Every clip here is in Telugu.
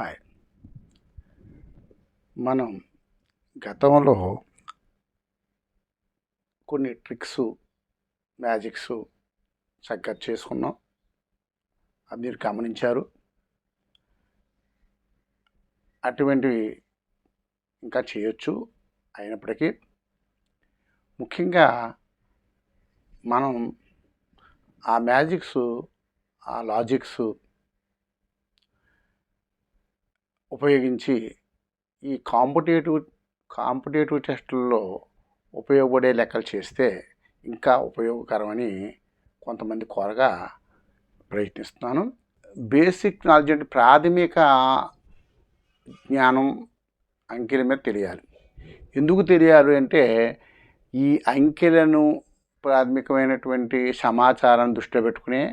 హాయ్. మనం గతంలో కొన్ని ట్రిక్స్, మ్యాజిక్స్ చక్కగా చేసుకున్నాం. అది మీరు గమనించారు. అటువంటివి ఇంకా చేయొచ్చు. అయినప్పటికీ ముఖ్యంగా మనం ఆ మ్యాజిక్స్, ఆ లాజిక్స్ ఉపయోగించి ఈ కాంపిటేటివ్ టెస్టుల్లో ఉపయోగపడే లెక్కలు చేస్తే ఇంకా ఉపయోగకరమని కొంతమంది కోరగా ప్రయత్నిస్తున్నాను. బేసిక్ నాలెడ్జ్ అంటే ప్రాథమిక జ్ఞానం అంకెల మీద తెలియాలి. ఎందుకు తెలియాలి అంటే ఈ అంకెలను ప్రాథమికమైనటువంటి సమాచారాన్ని దృష్టిలో పెట్టుకునే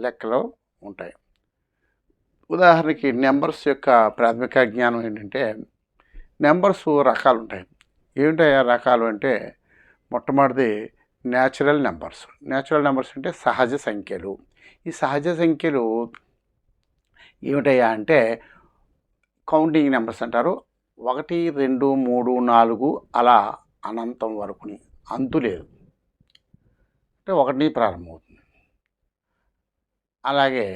లెక్కలు ఉంటాయి. ఉదాహరణకి నెంబర్స్ యొక్క ప్రాథమిక జ్ఞానం ఏంటంటే నెంబర్స్ రకాలు ఉంటాయి. ఏమిటాయా రకాలు అంటే మొట్టమొదటిది న్యాచురల్ నెంబర్స్. న్యాచురల్ నెంబర్స్ అంటే సహజ సంఖ్యలు. ఈ సహజ సంఖ్యలు ఏమిటయ్యా అంటే కౌంటింగ్ నెంబర్స్ అంటారు. 1, 2, 3, 4 అలా అనంతం వరకుని అంతు లేదు. అంటే 1 ప్రారంభమవుతుంది. అలాగే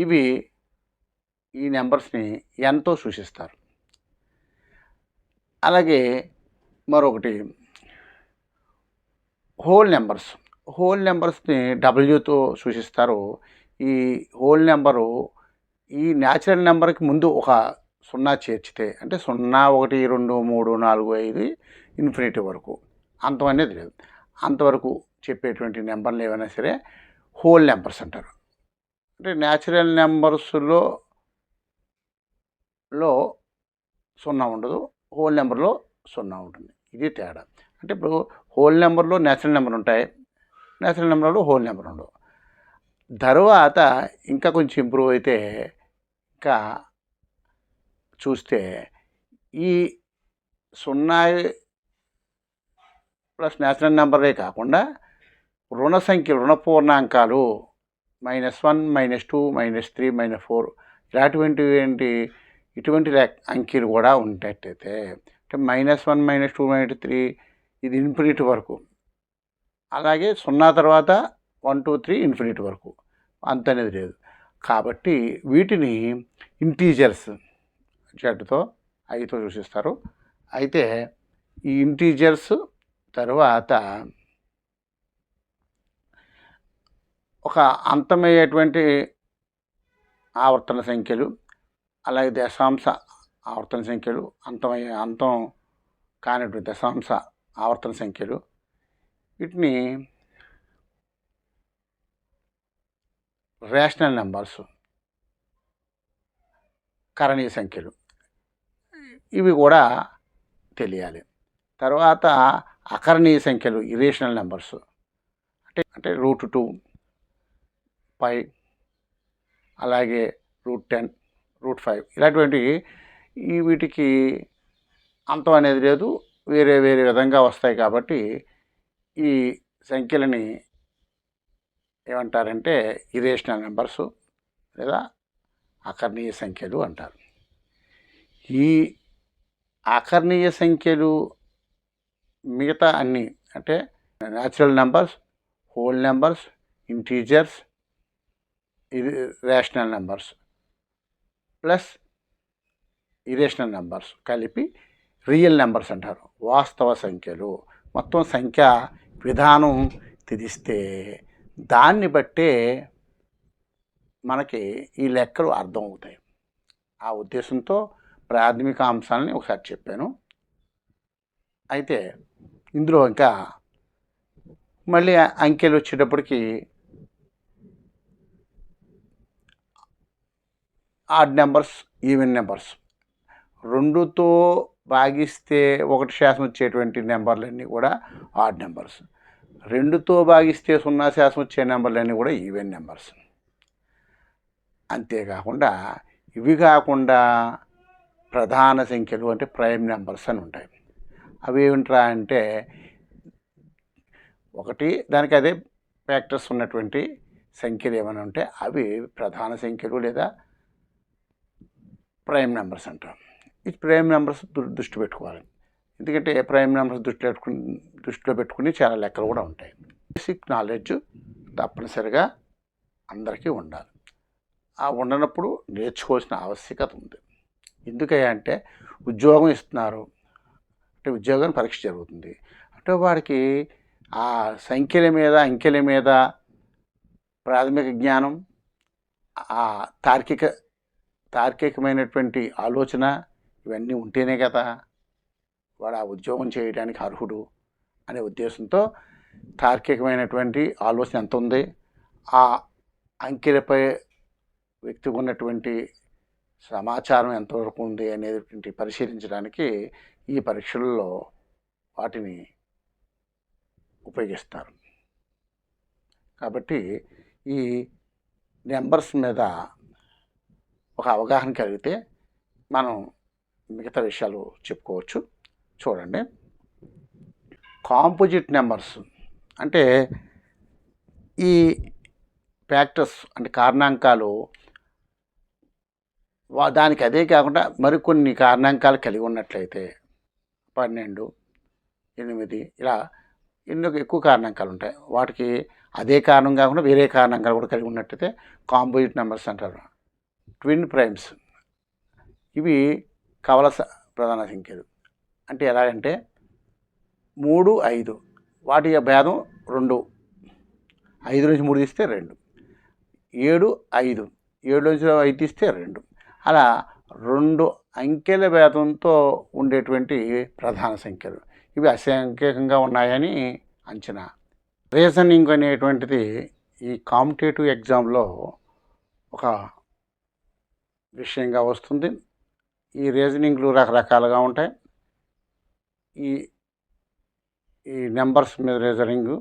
ఇవి ఈ నెంబర్స్ని ఎంతో సూచిస్తారు. అలాగే మరొకటి హోల్ నెంబర్స్. హోల్ నెంబర్స్ని డబ్ల్యూతో సూచిస్తారు. ఈ హోల్ నెంబరు ఈ న్యాచురల్ నెంబర్కి ముందు ఒక 0 చేర్చితే అంటే 0, 1, 2, 3, 4, 5 ఇన్ఫినిటీ వరకు అంతం అనేది లేదు. అంతవరకు చెప్పేటువంటి నెంబర్లు ఏవైనా సరే హోల్ నెంబర్స్ అంటారు. అంటే న్యాచురల్ నెంబర్స్లో 0 ఉండదు, హోల్ నెంబర్లో 0 ఉంటుంది. ఇది తేడా. అంటే ఇప్పుడు హోల్ నెంబర్లో న్యాచురల్ నెంబర్ ఉంటాయి, న్యాచురల్ నెంబర్లో హోల్ నెంబర్ ఉండవు. తర్వాత ఇంకా కొంచెం ఇంప్రూవ్ అయితే ఇంకా చూస్తే ఈ 0 ప్లస్ న్యాచురల్ నెంబరే కాకుండా రుణ సంఖ్యలు, రుణ పూర్ణాంకాలు -1, -2, -3, -4 ఇలాంటివి ఇటువంటి అంకెలు కూడా ఉండేటైతే అంటే -1, -2, -3 ఇది ఇన్ఫినిటీ వరకు. అలాగే 0 తర్వాత 1, 2, 3 ఇన్ఫినిటీ వరకు అంత అనేది లేదు. కాబట్టి వీటిని ఇంటీజర్స్ జడ్తో 5తో సూచిస్తారు. అయితే ఈ ఇంటీజర్స్ తర్వాత ఒక అంతమయ్యేటువంటి ఆవర్తన సంఖ్యలు, అలాగే దశాంశ ఆవర్తన సంఖ్యలు, అంతం కానిటువంటి దశాంశ ఆవర్తన సంఖ్యలు, వీటిని రేషనల్ నెంబర్స్, కరణీయ సంఖ్యలు, ఇవి కూడా తెలియాలి. తర్వాత అకరణీయ సంఖ్యలు, ఇరేషనల్ నెంబర్స్ అంటే √2, π, అలాగే √10, √5 ఇలాంటివి వీటికి అంతం అనేది లేదు, వేరే వేరే విధంగా వస్తాయి. కాబట్టి ఈ సంఖ్యలని ఏమంటారంటే ఇరేషనల్ నెంబర్స్ లేదా అకర్ణీయ సంఖ్యలు అంటారు. ఈ అకర్ణీయ సంఖ్యలు మిగతా అన్నీ అంటే natural numbers, whole numbers, integers, rational numbers plus irrational numbers కలిపి రియల్ నెంబర్స్ అంటారు, వాస్తవ సంఖ్యలు. మొత్తం సంఖ్య విధానం తెలిస్తే దాన్ని బట్టే మనకి ఈ లెక్కలు అర్థమవుతాయి. ఆ ఉద్దేశంతో ప్రాథమిక అంశాలని ఒకసారి చెప్పాను. అయితే ఇందులో ఇంకా మళ్ళీ అంకెలు వచ్చేటప్పటికి ఆడ్ నెంబర్స్, ఈవెన్ నెంబర్స్. 2తో భాగిస్తే 1 శాతం వచ్చేటువంటి నెంబర్లన్నీ కూడా ఆడ్ నెంబర్స్. 2తో భాగిస్తే 0 శాతం వచ్చే నెంబర్లన్నీ కూడా ఈవెన్ నెంబర్స్. అంతేకాకుండా ఇవి కాకుండా ప్రధాన సంఖ్యలు అంటే ప్రైమ్ నెంబర్స్ అని ఉంటాయి. అవి ఏమిట్రా అంటే ఒకటి దానికి అదే ఫ్యాక్టర్స్ ఉన్నటువంటి సంఖ్యలు ఏమైనా ఉంటే అవి ప్రధాన సంఖ్యలు లేదా ప్రైమ్ నెంబర్స్ అంటాం. ఈ ప్రైమ్ నెంబర్స్ దృష్టి పెట్టుకోవాలి. ఎందుకంటే ప్రైమ్ నెంబర్స్ దృష్టిలో పెట్టుకుని చాలా లెక్కలు కూడా ఉంటాయి. బేసిక్ నాలెడ్జ్ తప్పనిసరిగా అందరికీ ఉండాలి. ఆ ఉండనప్పుడు నేర్చుకోవాల్సిన ఆవశ్యకత ఉంది. ఎందుకయ్యా అంటే ఉద్యోగం ఇస్తున్నారు, అంటే ఉద్యోగాన్ని పరీక్ష జరుగుతుంది, అంటే వాడికి ఆ సంఖ్యల మీద అంకెల మీద ప్రాథమిక జ్ఞానం, ఆ తార్కికమైనటువంటి ఆలోచన ఇవన్నీ ఉంటేనే కదా వాడు ఆ ఉద్యోగం చేయడానికి అర్హుడు అనే ఉద్దేశంతో తార్కికమైనటువంటి ఆలోచన ఎంత ఉంది, ఆ అంకెలపై వ్యక్తికి ఉన్నటువంటి సమాచారం ఎంతవరకు ఉంది అనేటువంటి పరిశీలించడానికి ఈ పరీక్షలలో వాటిని ఉపయోగిస్తారు. కాబట్టి ఈ నెంబర్స్ మీద ఒక అవగాహన కలిగితే మనం మిగతా విషయాలు చెప్పుకోవచ్చు. చూడండి, కాంపోజిట్ నెంబర్స్ అంటే ఈ ఫ్యాక్టర్స్ అంటే కారణాంకాలు దానికి అదే కాకుండా మరికొన్ని కారణాంకాలు కలిగి ఉన్నట్లయితే 12, 8 ఇలా ఎన్నో ఎక్కువ కారణాంకాలు ఉంటాయి. వాటికి అదే కారణం కాకుండా వేరే కారణాంకాలు కూడా కలిగి ఉన్నట్లయితే కాంపోజిట్ నెంబర్స్ అంటారు. ట్విన్ ప్రైమ్స్ ఇవి కవల ప్రధాన సంఖ్యలు. అంటే ఎలాగంటే 3, 5 వాటి భేదం 2, 5 నుంచి 3 తీస్తే 2, 7, 5 7 నుంచి 5 తీస్తే 2, అలా 2 అంకెల భేదంతో ఉండేటువంటి ప్రధాన సంఖ్యలు. ఇవి అసంఖ్యాకంగా ఉన్నాయని అంచనా. రీజనింగ్ అనేటువంటిది ఈ కాంపిటేటివ్ ఎగ్జామ్లో ఒక విషయంగా వస్తుంది. ఈ రీజనింగ్లు రకరకాలుగా ఉంటాయి. ఈ నెంబర్స్ మీద రీజనింగ్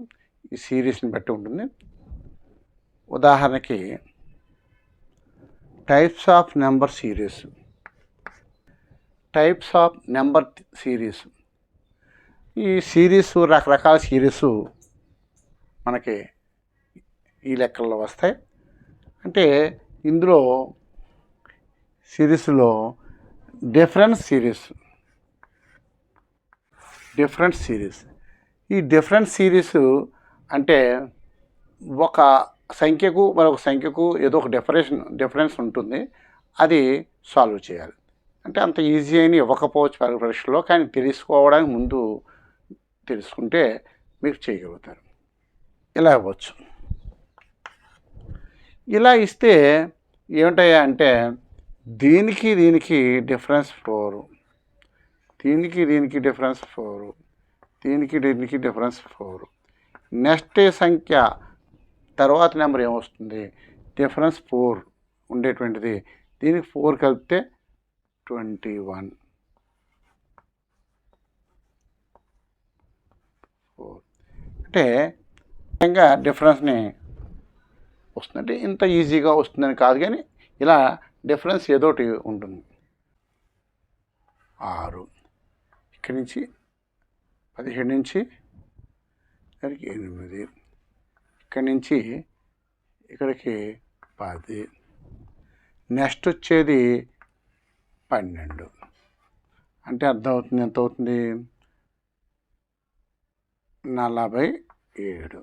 ఈ సిరీస్ని బట్టి ఉంటుంది. ఉదాహరణకి types of number series. Types of number series, ఈ సిరీస్ రకరకాల సిరీస్ మనకి ఈ లెక్కల్లో వస్తాయి. అంటే ఇందులో సిరీస్లో డిఫరెన్స్ సిరీస్. ఈ డిఫరెన్స్ సిరీస్ అంటే ఒక సంఖ్యకు మరొక సంఖ్యకు ఏదో ఒక డిఫరెన్స్ ఉంటుంది, అది సాల్వ్ చేయాలి. అంటే అంత ఈజీ అని ఇవ్వకపోవచ్చు పరీక్షలో, కానీ తెలుసుకోవడానికి ముందు తెలుసుకుంటే మీరు చేయగలుగుతారు. ఇలా ఇవ్వచ్చు. ఇలా ఇస్తే ఏమిటయ్యా అంటే దీనికి డిఫరెన్స్ 4, దీనికి డిఫరెన్స్ 4, దీనికి డిఫరెన్స్ 4. నెక్స్ట్ సంఖ్య తర్వాత నెంబర్ ఏమొస్తుంది, డిఫరెన్స్ 4 ఉండేటువంటిది, దీనికి 4 కలిపితే 21. 4 అంటే విధంగా డిఫరెన్స్ని వస్తుంది. అంటే ఇంత ఈజీగా వస్తుందని కాదు, కానీ ఇలా డిఫరెన్స్ ఏదోటి ఉంటుంది. 6 ఇక్కడి నుంచి 17 నుంచి 8, ఇక్కడి నుంచి ఇక్కడికి 10, నెక్స్ట్ వచ్చేది 12. అంటే అర్థమవుతుంది, ఎంత అవుతుంది, 47.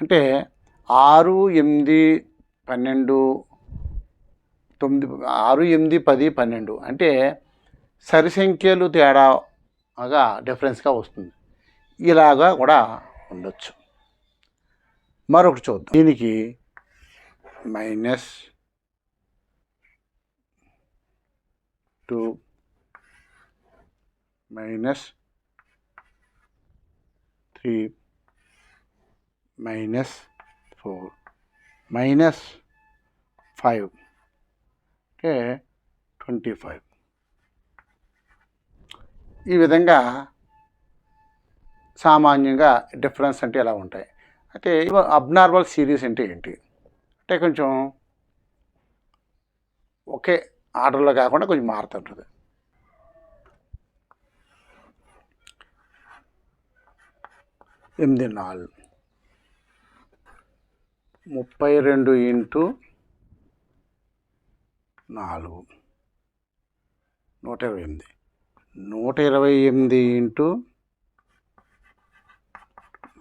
అంటే 6, 8, 12, 9, 6, 8, 10, 12 అంటే సరి సంఖ్యలు తేడాగా డిఫరెన్స్గా వస్తుంది. ఇలాగా కూడా ఉండొచ్చు. మరొకటి చూద్దాం. దీనికి -2, -3, -4, -5 అంటే 25. ఈ విధంగా సామాన్యంగా డిఫరెన్స్ అంటే ఎలా ఉంటాయి. అయితే అబ్నార్మల్ సిరీస్ అంటే ఏంటి అంటే కొంచెం ఒకే ఆర్డర్లో కాకుండా కొంచెం మారుతుంటుంది. ఎనిమిది 4, 32 × 4 128 128 ఇంటూ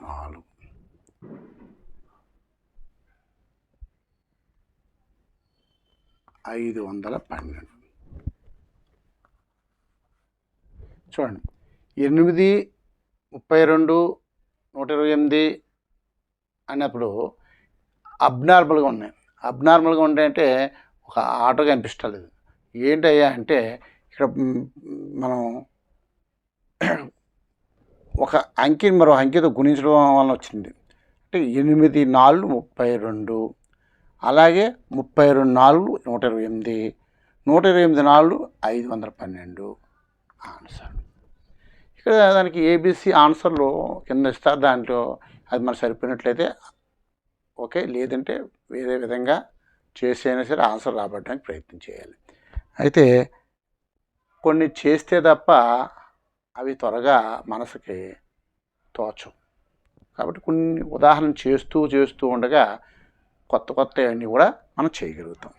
4 512. చూడండి 8 32 128 అన్నప్పుడు అబ్నార్మల్గా ఉన్నాయి. అబ్నార్మల్గా ఉంటాయంటే ఒక ఆటో కనిపిస్తలేదు. ఏంటయ్యా అంటే ఇక్కడ మనం ఒక అంకెని మరో అంకెతో గుణించడం వలన వచ్చింది. అంటే 8 4 32, అలాగే 32 4 128, 128 4 512 ఆన్సర్. ఇక్కడ దానికి ఏబిసి ఆన్సర్లు కింద ఇస్తారు. దాంట్లో అది మనకు సరిపోయినట్లయితే ఓకే, లేదంటే వేరే విధంగా చేసైనా సరే ఆన్సర్ రాబట్టడానికి ప్రయత్నం చేయాలి. అయితే కొన్ని చేస్తే తప్ప అవి త్వరగా మనసుకి తోచవు. కాబట్టి కొన్ని ఉదాహరణ చేస్తూ ఉండగా కొత్త అన్నీ కూడా మనం చేయగలుగుతాం.